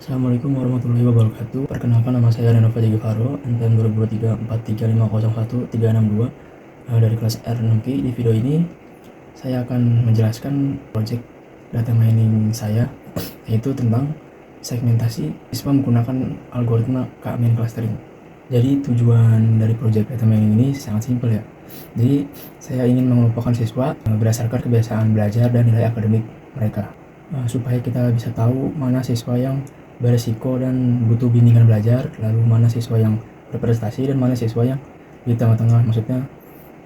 Assalamualaikum warahmatullahi wabarakatuh. Perkenalkan, nama saya Renova Jegevaro, NPM 2023 4351 362 dari kelas R6Q. Di video ini saya akan menjelaskan project data mining saya, yaitu tentang segmentasi siswa menggunakan algoritma K-mean clustering. Jadi tujuan dari project data mining ini sangat simpel ya. Jadi saya ingin mengelompokkan siswa berdasarkan kebiasaan belajar dan nilai akademik mereka, supaya kita bisa tahu mana siswa yang beresiko dan butuh bimbingan belajar, lalu mana siswa yang berprestasi dan mana siswa yang di tengah-tengah, maksudnya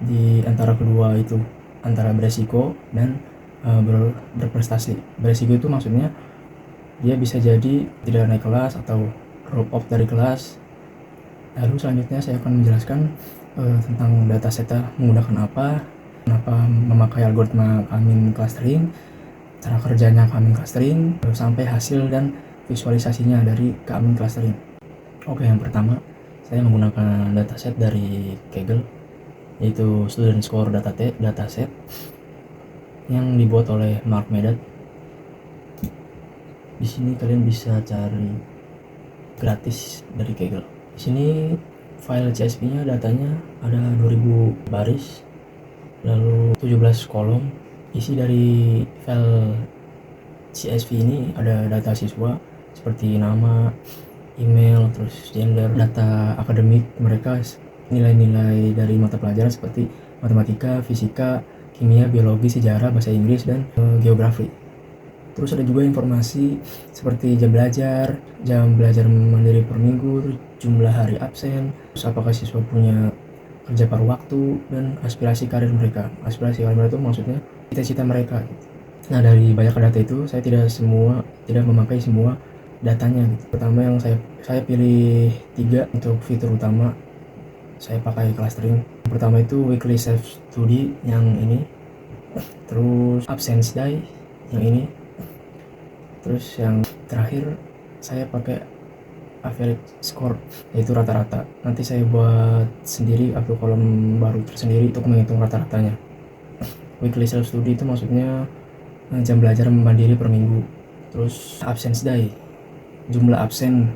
di antara kedua itu, antara beresiko dan berprestasi. Beresiko itu maksudnya dia bisa jadi tidak naik kelas atau drop off dari kelas. Lalu selanjutnya saya akan menjelaskan tentang dataset menggunakan apa, kenapa memakai algoritma K-mean clustering, cara kerjanya K-mean clustering, sampai hasil dan visualisasinya dari K-mean clustering. Oke, yang pertama saya menggunakan dataset dari Kaggle, yaitu Student Score dataset yang dibuat oleh Mark Medad. Di sini kalian bisa cari gratis dari Kaggle. Di sini file CSV-nya datanya ada 2000 baris, lalu 17 kolom. Isi dari file CSV ini ada data siswa seperti nama, email, terus gender, data akademik mereka, nilai-nilai dari mata pelajaran seperti matematika, fisika, kimia, biologi, sejarah, bahasa Inggris, dan geografi. Terus ada juga informasi seperti jam belajar mandiri per minggu, terus jumlah hari absen, terus apakah siswa punya kerja paruh waktu, dan aspirasi karir mereka. Aspirasi karir mereka itu maksudnya cita-cita mereka. Nah, dari banyak data itu saya tidak memakai semua datanya gitu. Pertama yang saya pilih 3 untuk fitur utama saya pakai clustering. Yang pertama itu weekly self study yang ini, terus absence day yang ini, terus yang terakhir saya pakai average score, yaitu rata-rata. Nanti saya buat sendiri atau kolom baru tersendiri untuk menghitung rata-ratanya. Weekly self study itu maksudnya jam belajar mandiri per minggu. Terus absence day, jumlah absen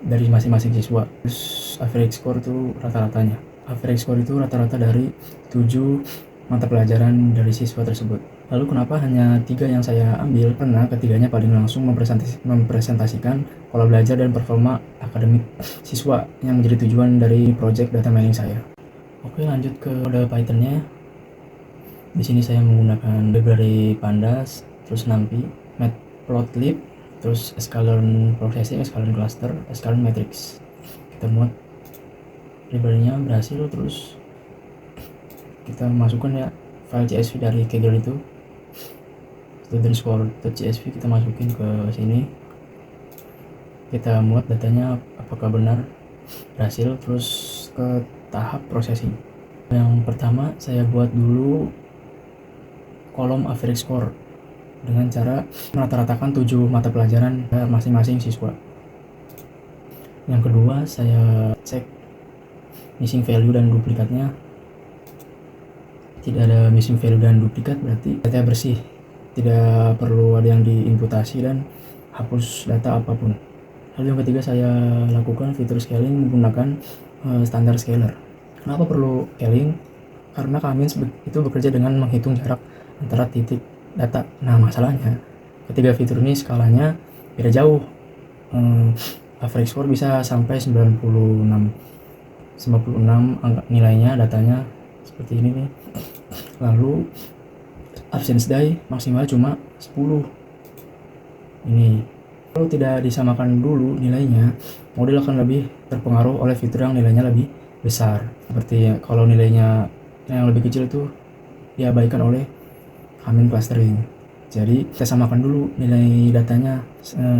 dari masing-masing siswa. Terus average score itu rata-ratanya. Average score itu rata-rata dari 7 mata pelajaran dari siswa tersebut. Lalu kenapa hanya 3 yang saya ambil? Karena ketiganya paling langsung mempresentasikan pola belajar dan performa akademik siswa yang menjadi tujuan dari project data mining saya. Oke, lanjut ke kode Python-nya. Di sini saya menggunakan library pandas, terus NumPy, matplotlib, terus sklearn processing, sklearn cluster, sklearn matrix. Kita muat library-nya berhasil, terus kita masukkan ya file CSV dari Kaggle itu, studentscore.csv, kita masukin ke sini, kita muat datanya apakah benar berhasil, terus ke tahap processing. Yang pertama saya buat dulu kolom average score dengan cara merata-ratakan 7 mata pelajaran masing-masing siswa. Yang kedua saya cek missing value dan duplikatnya. Tidak ada missing value dan duplikat, berarti data bersih, tidak perlu ada yang diinputasi dan hapus data apapun. Lalu yang ketiga saya lakukan fitur scaling menggunakan standar scaler. Kenapa perlu scaling? Karena kami itu bekerja dengan menghitung jarak antara titik data. Nah, masalahnya ketiga fitur ini skalanya beda jauh. Average score bisa sampai 96 angka nilainya, datanya seperti ini nih. Lalu absence day maksimal cuma 10. Ini kalau tidak disamakan dulu nilainya, model akan lebih terpengaruh oleh fitur yang nilainya lebih besar. Seperti kalau nilainya yang lebih kecil itu diabaikan oleh K-mean clustering. Jadi kita samakan dulu nilai datanya,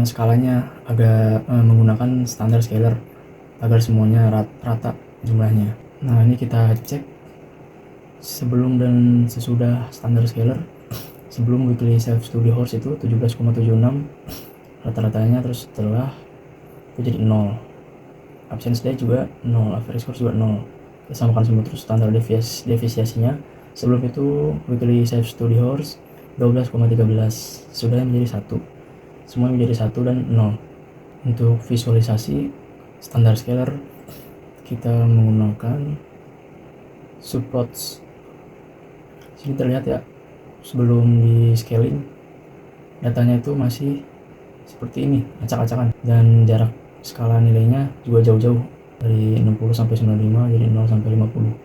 skalanya agak menggunakan standar scaler agar semuanya rata jumlahnya. Nah, ini kita cek sebelum dan sesudah standar scaler. Sebelum weekly self study horse itu 17,76 rata-ratanya, terus setelah itu jadi 0. Absence day juga 0, average score juga 0. Kita samakan semua, terus standar deviasinya. Sebelum itu weekly self study horse 12,13, sudah menjadi 1, semua menjadi 1 dan 0. Untuk visualisasi standar scaler kita menggunakan subplots. Sini terlihat ya, sebelum di scaling datanya itu masih seperti ini, acak-acakan, dan jarak skala nilainya juga jauh-jauh dari 60 sampai 95 jadi 0 sampai 50.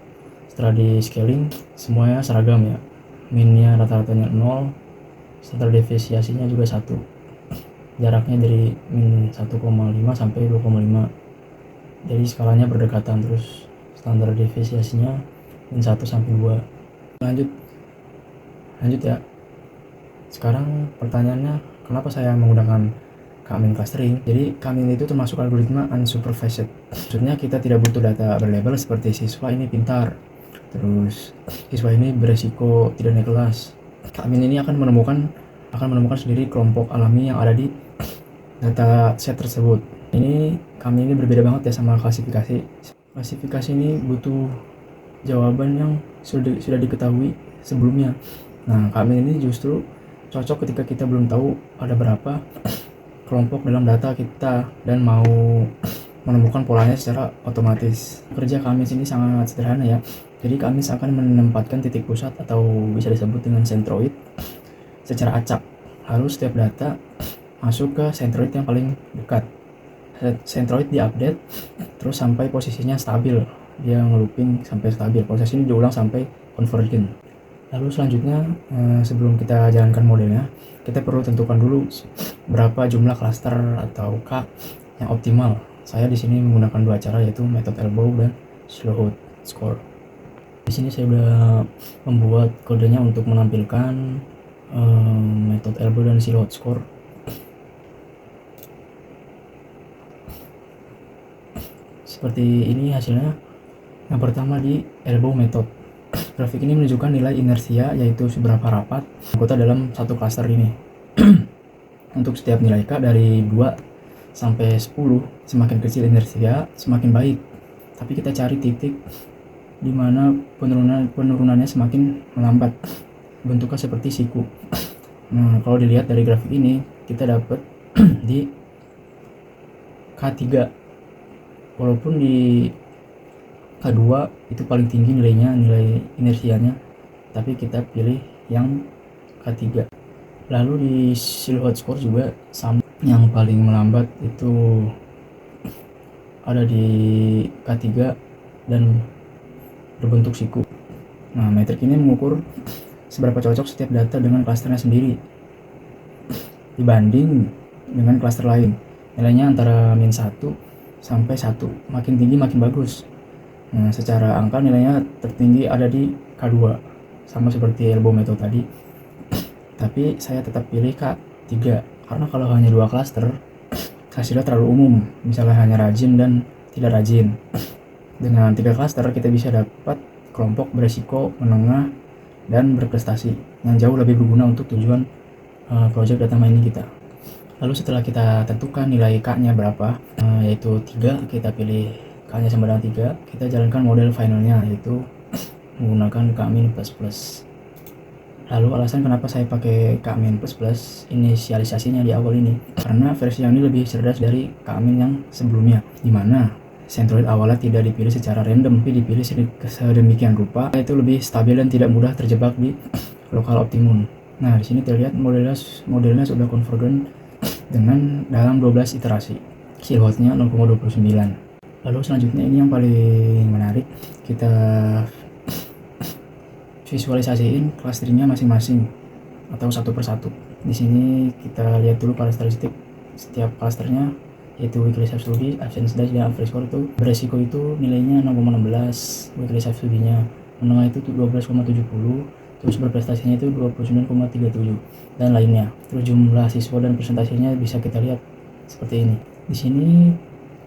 Setelah di scaling semuanya seragam ya, minnya rata-ratanya 0, standar deviasinya juga 1, jaraknya dari min 1,5 sampai 2,5, jadi skalanya berdekatan, terus standar deviasinya min 1 sampai 2. Lanjut ya. Sekarang pertanyaannya, kenapa saya menggunakan K-min clustering? Jadi K-min itu termasuk algoritma unsupervised. Maksudnya kita tidak butuh data berlabel seperti siswa ini pintar, terus siswa ini beresiko tidak naik kelas. K-min ini akan menemukan sendiri kelompok alami yang ada di data set tersebut. Ini K-min ini berbeda banget ya sama klasifikasi. Klasifikasi ini butuh jawaban yang sudah diketahui sebelumnya. Nah, K-min ini justru cocok ketika kita belum tahu ada berapa kelompok dalam data kita dan mau menemukan polanya secara otomatis. Kerja K-min ini sangat sederhana ya. Jadi K-min akan menempatkan titik pusat atau bisa disebut dengan centroid secara acak. Lalu setiap data masuk ke centroid yang paling dekat. Centroid diupdate terus sampai posisinya stabil. Dia ngelooping sampai stabil. Proses ini diulang sampai convergent. Lalu selanjutnya, sebelum kita jalankan modelnya, kita perlu tentukan dulu berapa jumlah cluster atau K yang optimal. Saya di sini menggunakan dua cara, yaitu method elbow dan slow score. Di sini saya sudah membuat kodenya untuk menampilkan method elbow dan slow score. Seperti ini hasilnya. Yang pertama di elbow method. Grafik ini menunjukkan nilai inersia, yaitu seberapa rapat anggota dalam satu klaster ini. Untuk setiap nilai K dari 2 sampai 10, semakin kecil inersia, semakin baik. Tapi kita cari titik di mana penurunannya semakin melambat. Bentuknya seperti siku. Nah, kalau dilihat dari grafik ini, kita dapat di K3. Walaupun di K2 itu paling tinggi nilai inersianya, tapi kita pilih yang K3. Lalu di silhouette score juga sama, yang paling melambat itu ada di K3 dan berbentuk siku. Nah, metrik ini mengukur seberapa cocok setiap data dengan klasternya sendiri dibanding dengan klaster lain. Nilainya antara min 1 sampai 1, makin tinggi makin bagus. Nah, secara angka nilainya tertinggi ada di K2, sama seperti elbow method tadi. Tapi saya tetap pilih K3 karena kalau hanya 2 klaster hasilnya terlalu umum, misalnya hanya rajin dan tidak rajin. Dengan 3 klaster kita bisa dapat kelompok beresiko, menengah, dan berprestasi yang jauh lebih berguna untuk tujuan project data mining kita. Lalu setelah kita tentukan nilai K-nya berapa, yaitu 3, kita pilih K-nya sama dengan 3, kita jalankan model finalnya, yaitu menggunakan K-min++. Lalu alasan kenapa saya pakai K-min++ inisialisasinya di awal ini, karena versi yang ini lebih cerdas dari K-min yang sebelumnya, dimana centroid awalnya tidak dipilih secara random, tapi dipilih sedemikian rupa itu lebih stabil dan tidak mudah terjebak di lokal optimum. Nah, di sini terlihat modelnya sudah convergent dengan dalam 12 iterasi, silhouette-nya 0,29. Lalu selanjutnya ini yang paling menarik, kita visualisasiin clusteringnya masing-masing atau satu persatu. Di sini kita lihat dulu karakteristik setiap clusternya, yaitu weekly self-study, absence dash, dan average score. Itu beresiko itu nilainya 0,16, weekly self-study-nya menengah itu 12,70, terus berprestasinya itu 29,37 dan lainnya. Terus jumlah siswa dan presentasinya bisa kita lihat seperti ini. Di sini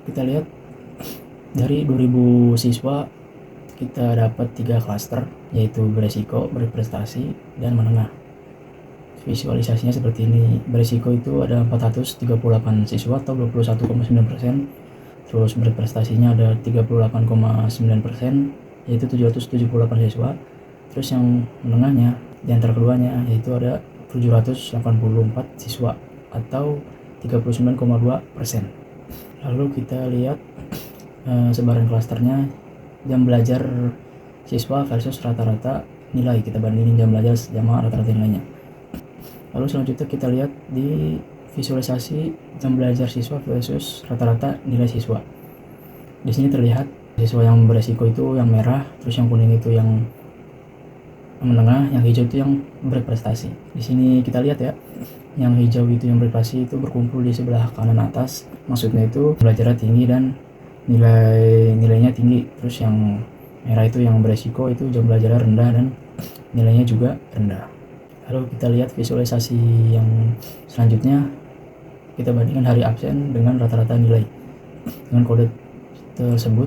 kita lihat dari 2000 siswa kita dapat 3 klaster, yaitu beresiko, berprestasi, dan menengah. Visualisasinya seperti ini. Beresiko itu ada 438 siswa atau 21,9%, terus berprestasinya ada 38,9%, yaitu 778 siswa. Terus yang menengahnya di antara keduanya yaitu ada 784 siswa atau 39,2%. Lalu kita lihat sebaran klasternya, jam belajar siswa versus rata-rata nilai, kita bandingin jam belajar sama rata-rata nilainya. Lalu selanjutnya kita lihat di visualisasi jam belajar siswa versus rata-rata nilai siswa. Di sini terlihat siswa yang beresiko itu yang merah, terus yang kuning itu yang menengah, yang hijau itu yang berprestasi. Di sini kita lihat ya, yang hijau itu yang berprestasi itu berkumpul di sebelah kanan atas, maksudnya itu belajarnya tinggi dan nilainya tinggi. Terus yang merah itu yang beresiko itu jam belajarnya rendah dan nilainya juga rendah. Lalu kita lihat visualisasi yang selanjutnya, kita bandingkan hari absen dengan rata-rata nilai. Dengan kode tersebut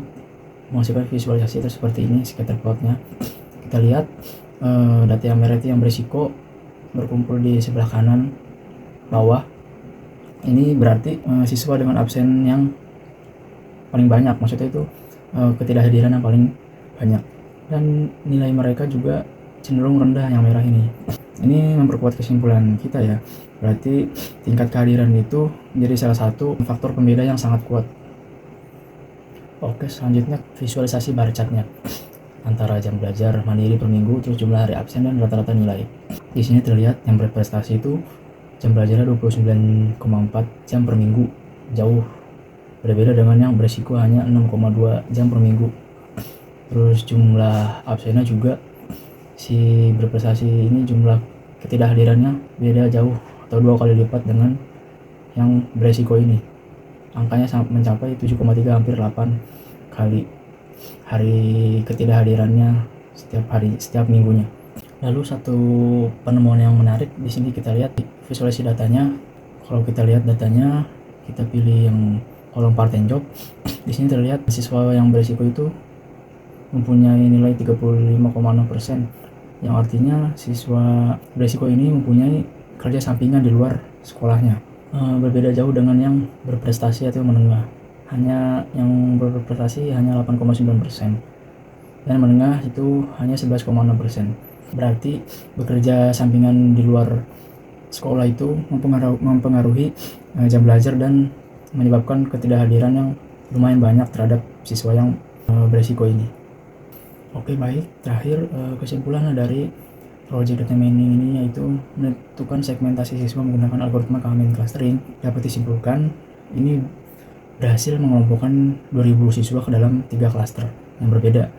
menghasilkan visualisasi itu seperti ini scatter plotnya. Kita lihat data yang merah itu yang berisiko berkumpul di sebelah kanan bawah. Ini berarti siswa dengan absen yang paling banyak, maksudnya itu ketidakhadiran yang paling banyak, dan nilai mereka juga cenderung rendah yang merah ini. Ini memperkuat kesimpulan kita ya, berarti tingkat kehadiran itu menjadi salah satu faktor pembeda yang sangat kuat. Oke, selanjutnya visualisasi bar chartnya antara jam belajar mandiri per minggu, terus jumlah hari absen dan rata-rata nilai. Di sini terlihat yang berprestasi itu jam belajarnya 29,4 jam per minggu, jauh berbeda dengan yang beresiko hanya 6,2 jam per minggu. Terus jumlah absennya juga, si berprestasi ini jumlah ketidakhadirannya beda jauh atau 2 kali lipat dengan yang beresiko ini. Angkanya mencapai 7,3, hampir 8 kali hari ketidakhadirannya setiap minggunya. Lalu satu penemuan yang menarik di sini, kita lihat visualisasi datanya. Kalau kita lihat datanya, kita pilih yang kolom part time job. Di sini terlihat siswa yang beresiko itu mempunyai nilai 35,6%, yang artinya siswa beresiko ini mempunyai kerja sampingan di luar sekolahnya. Berbeda jauh dengan yang berprestasi atau menengah. Hanya yang berprestasi hanya 8,9% dan menengah itu hanya 11,6%. Berarti bekerja sampingan di luar sekolah itu mempengaruhi jam belajar dan menyebabkan ketidakhadiran yang lumayan banyak terhadap siswa yang beresiko ini. Oke, baik, terakhir kesimpulan dari project data mining ini yaitu menentukan segmentasi siswa menggunakan algoritma Kalman clustering. Dapat disimpulkan ini berhasil mengelompokkan 2000 siswa ke dalam 3 klaster yang berbeda,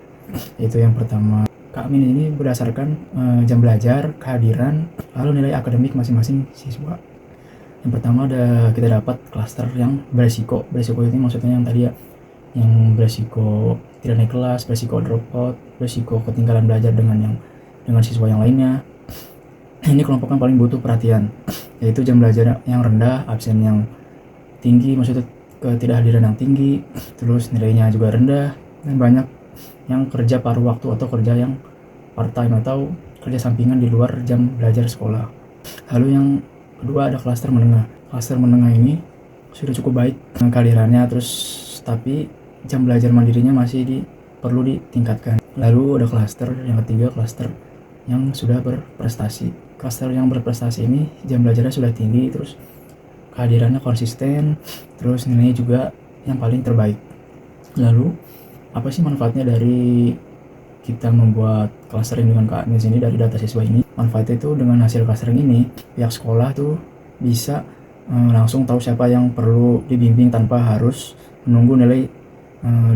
yaitu yang pertama Kalman ini berdasarkan jam belajar, kehadiran, lalu nilai akademik masing-masing siswa. Yang pertama kita dapat klaster yang beresiko ini maksudnya yang tadi ya, yang beresiko tidak naik kelas, beresiko dropout, beresiko ketinggalan belajar dengan siswa yang lainnya. Ini kelompok yang paling butuh perhatian, yaitu jam belajar yang rendah, absen yang tinggi, maksudnya ketidakhadiran yang tinggi, terus nilainya juga rendah, dan banyak yang kerja paruh waktu atau kerja yang part time atau kerja sampingan di luar jam belajar sekolah. Lalu yang kedua ada klaster menengah. Klaster menengah ini sudah cukup baik kehadirannya, terus tapi jam belajar mandirinya masih perlu ditingkatkan. Lalu ada klaster yang ketiga, klaster yang sudah berprestasi. Klaster yang berprestasi ini jam belajarnya sudah tinggi, terus kehadirannya konsisten, terus nilainya juga yang paling terbaik. Lalu apa sih manfaatnya dari kita membuat clustering dengan KMS ini dari data siswa ini? Manfaatnya itu dengan hasil clustering ini, pihak sekolah tuh bisa langsung tahu siapa yang perlu dibimbing tanpa harus menunggu nilai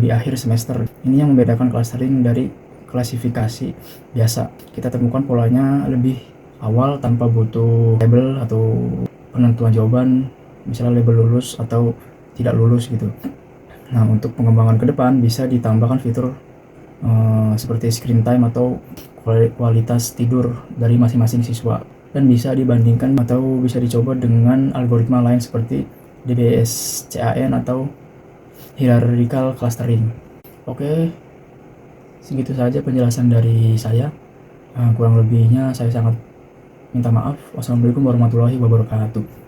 di akhir semester. Ini yang membedakan clustering dari klasifikasi biasa. Kita temukan polanya lebih awal tanpa butuh label atau penentuan jawaban, misalnya label lulus atau tidak lulus gitu. Nah, untuk pengembangan ke depan bisa ditambahkan fitur seperti screen time atau kualitas tidur dari masing-masing siswa, dan bisa dibandingkan atau bisa dicoba dengan algoritma lain seperti DBSCAN atau hierarchical clustering. Oke, segitu saja penjelasan dari saya. Kurang lebihnya saya sangat minta maaf. Wassalamualaikum warahmatullahi wabarakatuh.